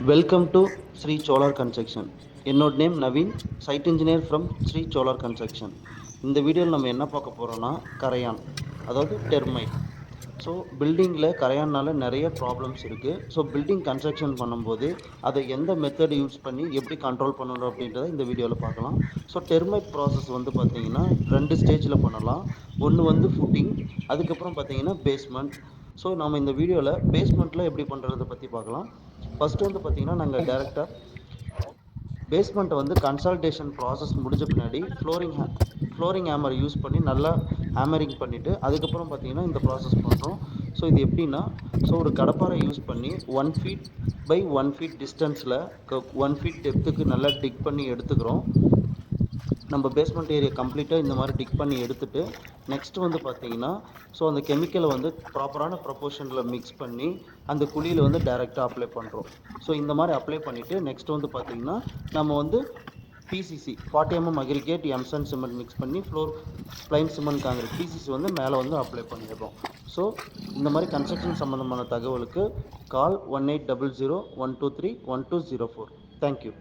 Welcome to Shri solar construction. என்னோட name Naveen, site engineer from Shri solar construction. இந்த வீடியோவில் நம்ம என்ன பார்க்க போகிறோன்னா கரையான், அதாவது டெர்மைட். ஸோ பில்டிங்கில் கரையானால் நிறைய ப்ராப்ளம்ஸ் இருக்குது. ஸோ பில்டிங் கன்ஸ்ட்ரக்ஷன் பண்ணும்போது அதை எந்த மெத்தட் யூஸ் பண்ணி எப்படி கண்ட்ரோல் பண்ணணும் அப்படின்றத இந்த வீடியோவில் பார்க்கலாம். ஸோ டெர்மைட் ப்ராசஸ் வந்து பார்த்திங்கன்னா 2 ஸ்டேஜில் பண்ணலாம். ஒன்று வந்து ஃபுட்டிங், அதுக்கப்புறம் பார்த்திங்கன்னா பேஸ்மெண்ட். ஸோ நம்ம இந்த வீடியோவில் பேஸ்மெண்ட்டில் எப்படி பண்ணுறதை பற்றி பார்க்கலாம். ஃபஸ்ட்டு வந்து பார்த்திங்கன்னா நாங்கள் டேரெக்டாக பேஸ்மெண்ட்டை வந்து கன்சால்டேஷன் ப்ராசஸ் முடிஞ்ச பின்னாடி ஃப்ளோரிங் ஹேமர் யூஸ் பண்ணி நல்லா ஹேமரிங் பண்ணிவிட்டு அதுக்கப்புறம் பார்த்திங்கன்னா இந்த ப்ராசஸ் பண்ணுறோம். ஸோ இது எப்படின்னா, ஸோ ஒரு கடப்பாரை யூஸ் பண்ணி 1 feet by 1 feet டிஸ்டன்ஸில் 1 feet டெப்த்துக்கு நல்லா டிக் பண்ணி எடுத்துக்கிறோம். நம்ம பேஸ்மெண்ட் ஏரியா கம்ப்ளீட்டாக இந்த மாதிரி டிக் பண்ணி எடுத்துகிட்டு நெக்ஸ்ட்டு வந்து பார்த்திங்கன்னா, ஸோ அந்த கெமிக்கலை வந்து ப்ராப்பரான ப்ரொப்போர்ஷனில் மிக்ஸ் பண்ணி அந்த குழியில் வந்து டைரெக்டாக அப்ளை பண்ணுறோம். ஸோ இந்த மாதிரி அப்ளை பண்ணிவிட்டு நெக்ஸ்ட் வந்து பார்த்திங்கன்னா நம்ம வந்து PCC 40 mm aggregate M sand cement mix பண்ணி ப்ளைன் சிமெண்ட் காங்கிரீட் பிசிசி வந்து மேலே வந்து அப்ளை பண்ணிடுறோம். ஸோ இந்த மாதிரி கன்ஸ்ட்ரக்ஷன் சம்மந்தமான தகவலுக்கு கால் 1800 123 1204. தேங்க்யூ.